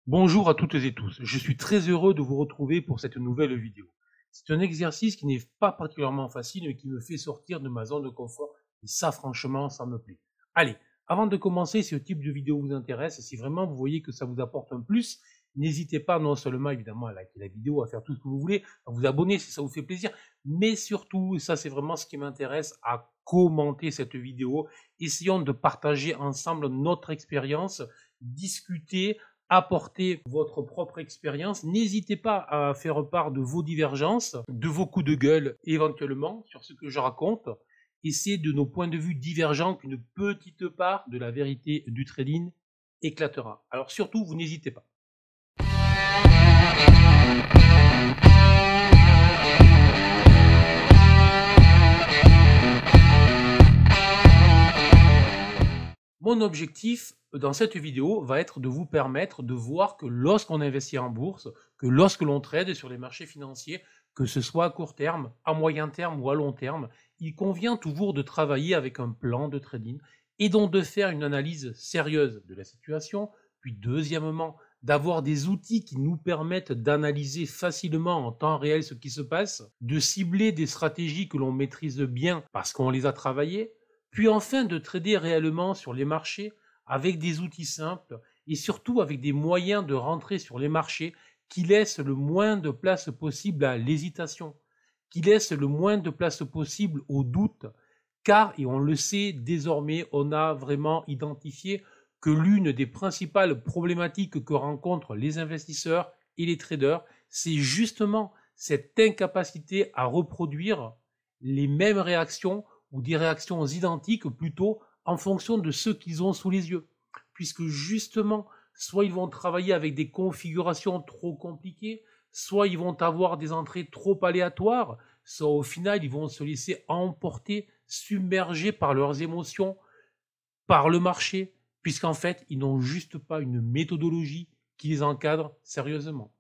Bonjour à toutes et tous, je suis très heureux de vous retrouver pour cette nouvelle vidéo. C'est un exercice qui n'est pas particulièrement facile mais qui me fait sortir de ma zone de confort et ça franchement ça me plaît. Allez, avant de commencer, si ce type de vidéo vous intéresse, si vraiment vous voyez que ça vous apporte un plus, n'hésitez pas non seulement évidemment à liker la vidéo, à faire tout ce que vous voulez, à vous abonner si ça vous fait plaisir, mais surtout, et ça c'est vraiment ce qui m'intéresse, à commenter cette vidéo. Essayons de partager ensemble notre expérience, discuter, apporter votre propre expérience. N'hésitez pas à faire part de vos divergences, de vos coups de gueule éventuellement sur ce que je raconte. Et c'est de nos points de vue divergents qu'une petite part de la vérité du trading éclatera. Alors surtout, vous n'hésitez pas. Mon objectif dans cette vidéo va être de vous permettre de voir que lorsqu'on investit en bourse, que lorsque l'on trade sur les marchés financiers, que ce soit à court terme, à moyen terme ou à long terme, il convient toujours de travailler avec un plan de trading et donc de faire une analyse sérieuse de la situation, puis deuxièmement, d'avoir des outils qui nous permettent d'analyser facilement en temps réel ce qui se passe, de cibler des stratégies que l'on maîtrise bien parce qu'on les a travaillées, puis enfin de trader réellement sur les marchés avec des outils simples et surtout avec des moyens de rentrer sur les marchés qui laissent le moins de place possible à l'hésitation, qui laissent le moins de place possible au doute, car, et on le sait désormais, on a vraiment identifié que l'une des principales problématiques que rencontrent les investisseurs et les traders, c'est justement cette incapacité à reproduire les mêmes réactions ou des réactions identiques plutôt en fonction de ce qu'ils ont sous les yeux. Puisque justement, soit ils vont travailler avec des configurations trop compliquées, soit ils vont avoir des entrées trop aléatoires, soit au final ils vont se laisser emporter, submerger par leurs émotions, par le marché, puisqu'en fait ils n'ont juste pas une méthodologie qui les encadre sérieusement.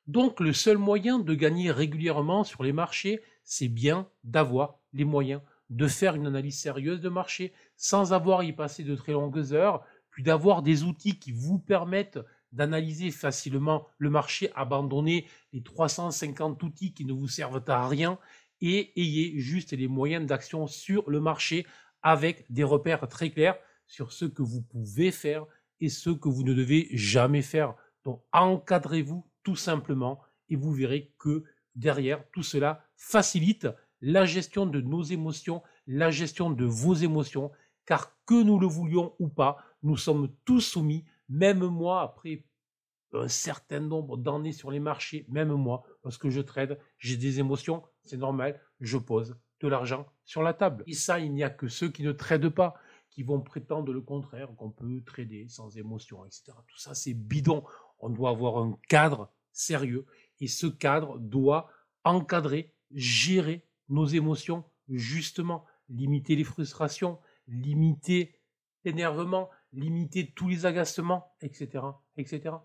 Donc le seul moyen de gagner régulièrement sur les marchés, c'est bien d'avoir les moyens de faire une analyse sérieuse de marché sans avoir à y passer de très longues heures, puis d'avoir des outils qui vous permettent d'analyser facilement le marché, abandonner les 350 outils qui ne vous servent à rien et ayez juste les moyens d'action sur le marché avec des repères très clairs sur ce que vous pouvez faire et ce que vous ne devez jamais faire. Donc encadrez-vous tout simplement et vous verrez que derrière tout cela facilite la gestion de nos émotions, la gestion de vos émotions, car que nous le voulions ou pas, nous sommes tous soumis, même moi, après un certain nombre d'années sur les marchés, même moi, lorsque je trade, j'ai des émotions, c'est normal, je pose de l'argent sur la table. Et ça, il n'y a que ceux qui ne tradent pas, qui vont prétendre le contraire, qu'on peut trader sans émotion, etc. Tout ça, c'est bidon. On doit avoir un cadre sérieux et ce cadre doit encadrer, gérer nos émotions, justement, limiter les frustrations, limiter l'énervement, limiter tous les agacements, etc., etc.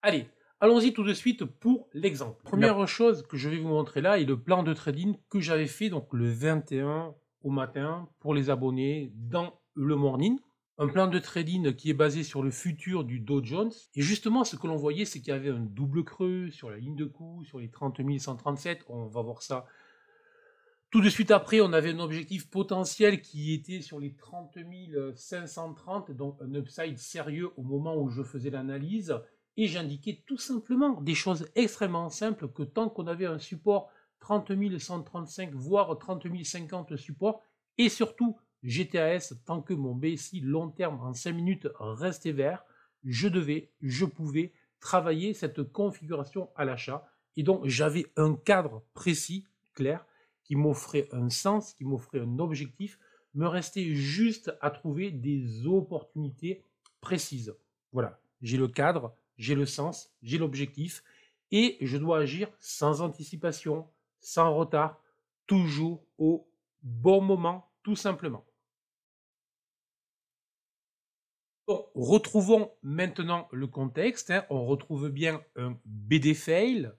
Allez, allons-y tout de suite pour l'exemple. Première chose que je vais vous montrer là est le plan de trading que j'avais fait donc le 21 au matin pour les abonnés dans le morning. Un plan de trading qui est basé sur le futur du Dow Jones. Et justement, ce que l'on voyait, c'est qu'il y avait un double creux sur la ligne de coup, sur les 30 137. On va voir ça tout de suite après. On avait un objectif potentiel qui était sur les 30 530, donc un upside sérieux au moment où je faisais l'analyse. Et j'indiquais tout simplement des choses extrêmement simples, que tant qu'on avait un support 30 135, voire 30 050 support, et surtout GTAS, tant que mon BSI long terme en 5 minutes restait vert, je pouvais travailler cette configuration à l'achat. Et donc j'avais un cadre précis, clair, qui m'offrait un sens, qui m'offrait un objectif. Me restait juste à trouver des opportunités précises. Voilà, j'ai le cadre, j'ai le sens, j'ai l'objectif et je dois agir sans anticipation, sans retard, toujours au bon moment, tout simplement. Bon, retrouvons maintenant le contexte. On retrouve bien un BD fail.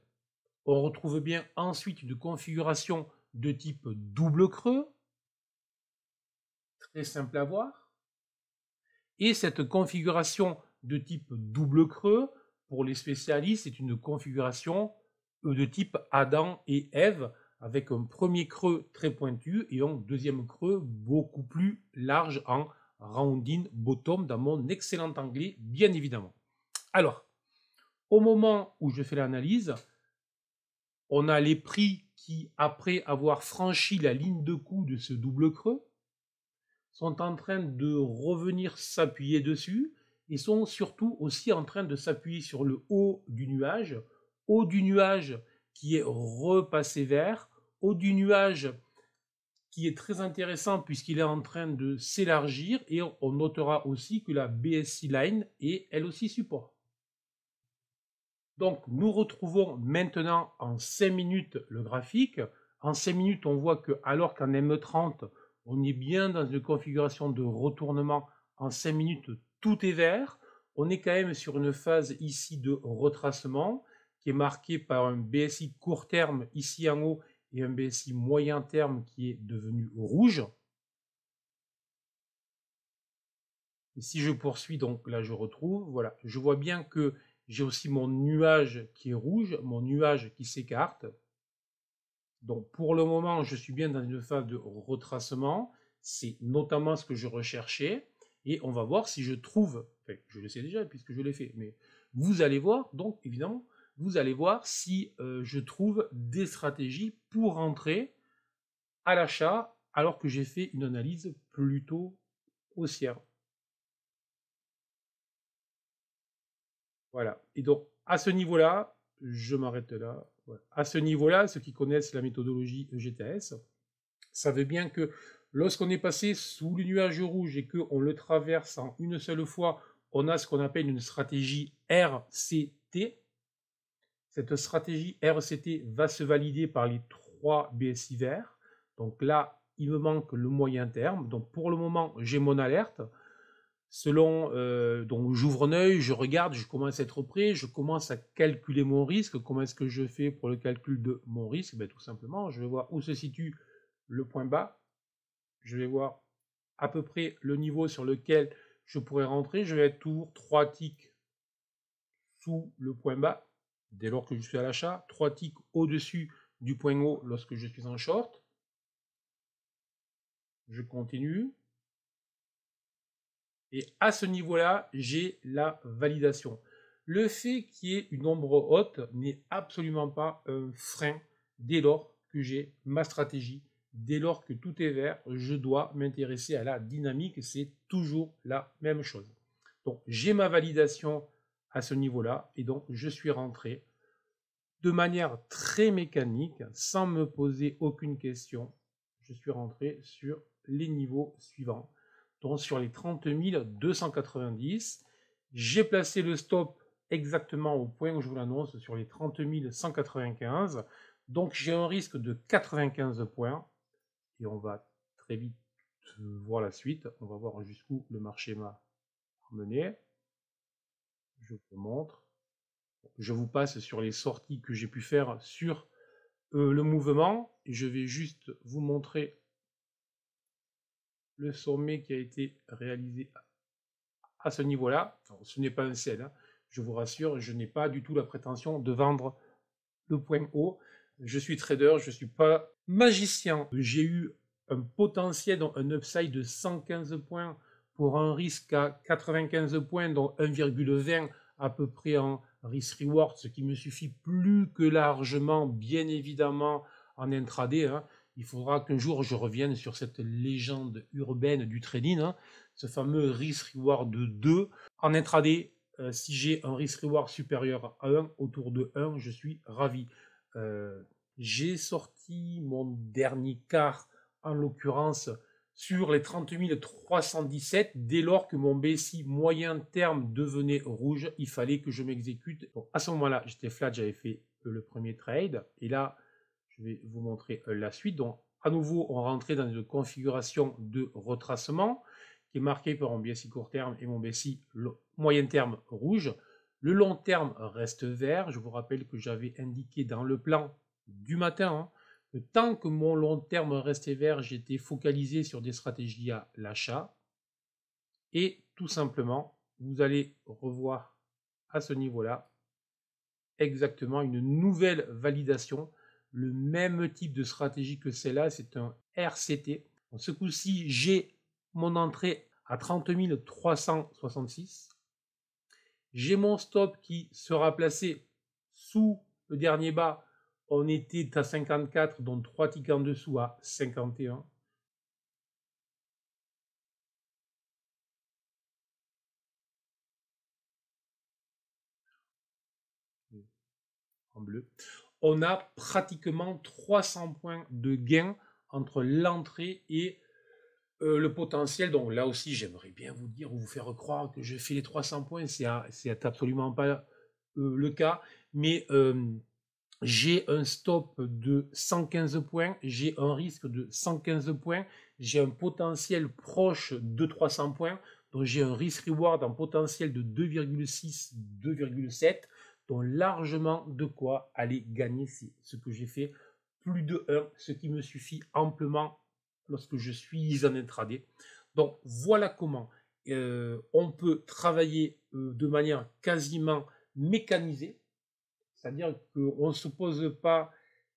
On retrouve bien ensuite une configuration de type double creux. Très simple à voir. Et cette configuration de type double creux. Pour les spécialistes, c'est une configuration de type Adam et Ève, avec un premier creux très pointu et un deuxième creux beaucoup plus large en rounding bottom, dans mon excellent anglais, bien évidemment. Alors, au moment où je fais l'analyse, on a les prix qui, après avoir franchi la ligne de coup de ce double creux, sont en train de revenir s'appuyer dessus et sont surtout aussi en train de s'appuyer sur le haut du nuage qui est repassé vert, haut du nuage qui est très intéressant puisqu'il est en train de s'élargir, et on notera aussi que la BSC line est elle aussi support. Donc nous retrouvons maintenant en 5 minutes le graphique. En 5 minutes, on voit que alors qu'en M30, on est bien dans une configuration de retournement, en 5 minutes, tout est vert. On est quand même sur une phase ici de retracement qui est marquée par un BSI court terme ici en haut et un BSI moyen terme qui est devenu rouge. Et si je poursuis, donc là je retrouve, voilà, je vois bien que j'ai aussi mon nuage qui est rouge, mon nuage qui s'écarte. Donc pour le moment, je suis bien dans une phase de retracement. C'est notamment ce que je recherchais. Et on va voir si je trouve, enfin, je le sais déjà puisque je l'ai fait, mais vous allez voir, donc évidemment, vous allez voir si je trouve des stratégies pour rentrer à l'achat alors que j'ai fait une analyse plutôt haussière. Voilà. Et donc, à ce niveau-là, je m'arrête là. Voilà. À ce niveau-là, ceux qui connaissent la méthodologie EGTS savent bien que lorsqu'on est passé sous le nuage rouge et qu'on le traverse en une seule fois, on a ce qu'on appelle une stratégie RCT. Cette stratégie RCT va se valider par les 3 BSI verts. Donc là, il me manque le moyen terme. Donc pour le moment, j'ai mon alerte. Selon, donc j'ouvre un œil, je regarde, je commence à être prêt, je commence à calculer mon risque. Comment est-ce que je fais pour le calcul de mon risque? Ben, tout simplement, je vais voir où se situe le point bas. Je vais voir à peu près le niveau sur lequel je pourrais rentrer. Je vais être toujours 3 ticks sous le point bas dès lors que je suis à l'achat, 3 ticks au-dessus du point haut lorsque je suis en short. Je continue. Et à ce niveau-là, j'ai la validation. Le fait qu'il y ait une ombre haute n'est absolument pas un frein dès lors que j'ai ma stratégie. Dès lors que tout est vert, je dois m'intéresser à la dynamique. C'est toujours la même chose. Donc j'ai ma validation à ce niveau-là et donc je suis rentré de manière très mécanique, sans me poser aucune question. Je suis rentré sur les niveaux suivants. Donc sur les 30 290, j'ai placé le stop exactement au point où je vous l'annonce, sur les 30 195. Donc j'ai un risque de 95 points. Et on va très vite voir la suite. On va voir jusqu'où le marché m'a mené. Je vous montre. Je vous passe sur les sorties que j'ai pu faire sur le mouvement. Et je vais juste vous montrer le sommet qui a été réalisé à ce niveau-là. Ce n'est pas un sell, hein. Je vous rassure, je n'ai pas du tout la prétention de vendre le point haut. Je suis trader, je ne suis pas magicien. J'ai eu un potentiel, donc un upside de 115 points pour un risque à 95 points, dont 1,20 à peu près en risk-reward, ce qui me suffit plus que largement, bien évidemment, en intraday, hein. Il faudra qu'un jour je revienne sur cette légende urbaine du trading, hein, ce fameux risk-reward de 2. En intraday, si j'ai un risk-reward supérieur à 1, autour de 1, je suis ravi. J'ai sorti mon dernier quart, en l'occurrence, sur les 30 317. Dès lors que mon BSI moyen terme devenait rouge, il fallait que je m'exécute. À ce moment-là, j'étais flat, j'avais fait le premier trade. Et là, je vais vous montrer la suite. Donc, à nouveau, on rentrait dans une configuration de retracement qui est marquée par mon BSI court terme et mon BSI moyen terme rouge. Le long terme reste vert. Je vous rappelle que j'avais indiqué dans le plan du matin, hein, que tant que mon long terme restait vert, j'étais focalisé sur des stratégies à l'achat. Et tout simplement, vous allez revoir à ce niveau-là exactement une nouvelle validation, le même type de stratégie que celle-là, c'est un RCT. Donc, ce coup-ci, j'ai mon entrée à 30 366. J'ai mon stop qui sera placé sous le dernier bas. On était à 54, donc 3 ticks en dessous à 51. En bleu. On a pratiquement 300 points de gain entre l'entrée et le potentiel. Donc là aussi, j'aimerais bien vous dire ou vous faire croire que je fais les 300 points. C'est absolument pas le cas. Mais j'ai un stop de 115 points, j'ai un risque de 115 points, j'ai un potentiel proche de 300 points, donc j'ai un risk-reward en potentiel de 2,6, 2,7, donc largement de quoi aller gagner ce que j'ai fait, plus de 1, ce qui me suffit amplement lorsque je suis en intraday. Donc voilà comment on peut travailler de manière quasiment mécanisée. C'est-à-dire qu'on ne se pose pas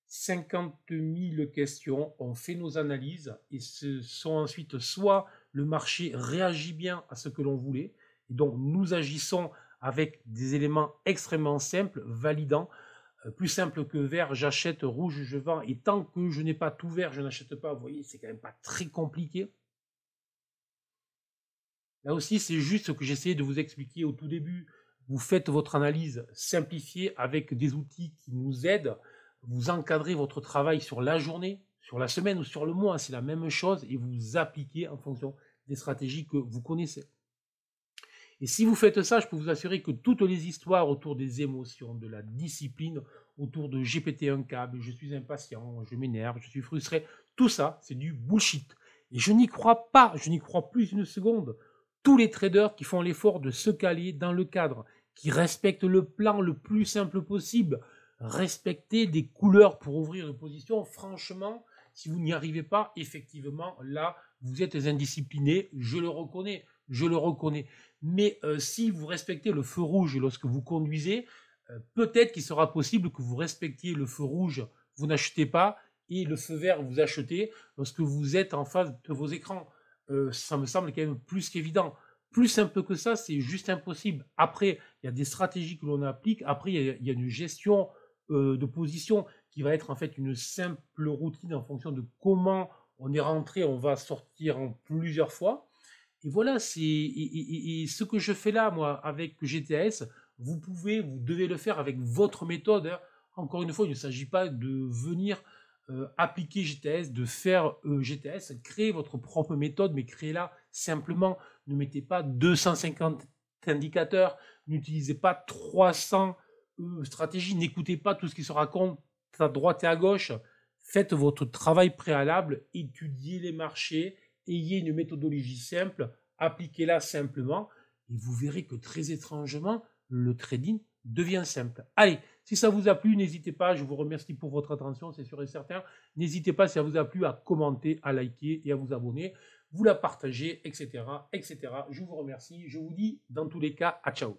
50 000 questions, on fait nos analyses et ce sont ensuite soit le marché réagit bien à ce que l'on voulait, et donc nous agissons avec des éléments extrêmement simples, validants, plus simple que vert, j'achète, rouge, je vends, et tant que je n'ai pas tout vert, je n'achète pas, vous voyez, c'est quand même pas très compliqué. Là aussi, c'est juste ce que j'essayais de vous expliquer au tout début. Vous faites votre analyse simplifiée avec des outils qui nous aident. Vous encadrez votre travail sur la journée, sur la semaine ou sur le mois. C'est la même chose et vous appliquez en fonction des stratégies que vous connaissez. Et si vous faites ça, je peux vous assurer que toutes les histoires autour des émotions, de la discipline, autour de j'ai pété un câble, je suis impatient, je m'énerve, je suis frustré, tout ça, c'est du bullshit. Et je n'y crois pas, je n'y crois plus une seconde. Tous les traders qui font l'effort de se caler dans le cadre, qui respectent le plan le plus simple possible, respecter des couleurs pour ouvrir une position, franchement, si vous n'y arrivez pas, effectivement, là, vous êtes indiscipliné, je le reconnais, je le reconnais. Mais si vous respectez le feu rouge lorsque vous conduisez, peut-être qu'il sera possible que vous respectiez le feu rouge, vous n'achetez pas, et le feu vert, vous achetez lorsque vous êtes en face de vos écrans. Ça me semble quand même plus qu'évident. Plus simple que ça, c'est juste impossible. Après, il y a des stratégies que l'on applique. Après, il y a une gestion de position qui va être en fait une simple routine en fonction de comment on est rentré, on va sortir en plusieurs fois. Et voilà, et ce que je fais là, moi, avec GTS, vous devez le faire avec votre méthode, hein. Encore une fois, il ne s'agit pas de venir appliquer GTS, de faire GTS, créez votre propre méthode, mais créez-la simplement. Ne mettez pas 250 indicateurs, n'utilisez pas 300 stratégies, n'écoutez pas tout ce qui se raconte à droite et à gauche. Faites votre travail préalable, étudiez les marchés, ayez une méthodologie simple, appliquez-la simplement, et vous verrez que très étrangement, le trading devient simple. Allez, si ça vous a plu, n'hésitez pas, je vous remercie pour votre attention, c'est sûr et certain. N'hésitez pas, si ça vous a plu, à commenter, à liker et à vous abonner. Vous la partagez, etc., etc. Je vous remercie, je vous dis dans tous les cas, à ciao.